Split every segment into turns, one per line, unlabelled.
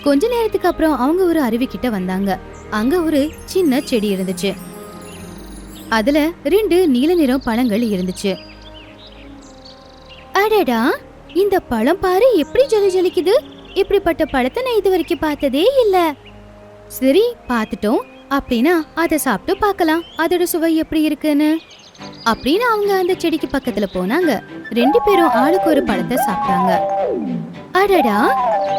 கொஞ்ச நேரத்துக்கு அப்புறம் அவங்க ஒரு அருவி கிட்ட வந்தாங்க. அங்க ஒரு சின்ன செடி இருந்துச்சு. அதுல 2 நீல நிறம் பழங்கள் இருந்துச்சு. அடடா, இந்த பழம் பாரு எப்படி ஜொலி ஜொலிக்குது. இப்படிப்பட்ட பழத்தை நான் இது வரைக்கும் பார்த்ததே இல்ல. சரி, பார்த்துட்டோம் அப்படின்னா அதை சாப்பிட்டு பார்க்கலாம், அதோட சுவை எப்படி இருக்குன்னு அப்படின்னு அவங்க அந்த செடிக்கு பக்கத்துல போனாங்க. 2 பேரும் ஆளுக்கு ஒரு பழத்தை சாப்பிட்டாங்க. அடடா,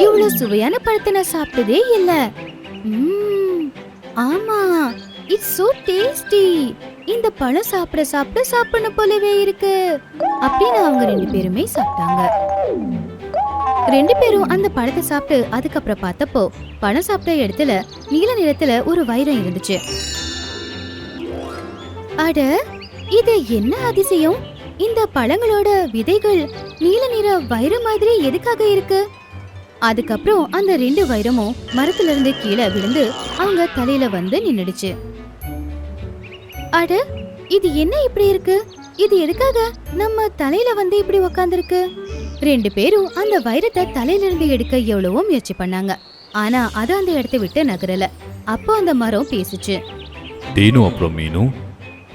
இவ்வளவு சுவையான பழத்தை நான் சாப்பிட்டதே இல்ல. ஆமா, இட்ஸ் சோ டேஸ்டி. இந்த பழம் சாப்பிட சாப்பிட சாப்பிடணும் போலவே இருக்கு அப்படின்னு அவங்க 2 பேருமே சாப்பிட்டாங்க. 2 பேரும் அந்த பழத்தை சாப்பிட்டு அதுக்கப்புறம் பார்த்தப்போ பழம் சாப்பிட்ட இடத்துல நீல நிறத்துல ஒரு வைரம் இருந்துச்சு. அட, இது என்ன அதிசயம்! இந்த பழங்களோட விதைகள் நீல நிற வைரம் மாதிரி எதுக்காக இருக்கு? அதுக்கப்புறம் அந்த 2 வைரமும் மரத்துல இருந்து கீழே விழுந்து அவங்க தலையில வந்து நின்னுடுச்சு. அட, இது என்ன இப்படி இருக்கு? இது எதுக்காக நம்ம தலையில வந்து இப்படி உக்காந்துருக்கு? 2 பேரும் அந்த வைரத்தை தலையில இருந்து எடுக்க எவ்வளவோ முயற்சி பண்ணாங்க. ஆனா அது அந்த இடத்தை விட்டு நகரல. அப்போ அந்த மரம் பேசுச்சு.
டீனு அப்புறம் மீனு,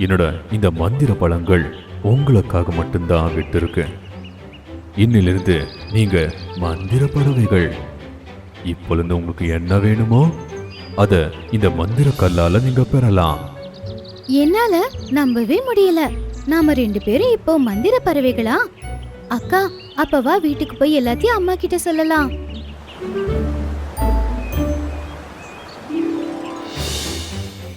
என்னோட இந்த மந்திர பழங்கள் உங்களுக்காக மட்டும்தான் விட்டு இருக்கு. இன்னிலிருந்து நீங்க மந்திர பறவைகள். இப்பொழுது உங்களுக்கு என்ன வேணுமோ அத இந்த மந்திர கல்லால நீங்க பெறலாம்.
என்னால நம்பவே முடியல. நாம 2 பேரும் இப்போ மந்திர பறவைகளா? அக்கா, அப்பவா வீட்டுக்கு போய் எல்லாத்தையும் அம்மா கிட்ட சொல்லலாம்.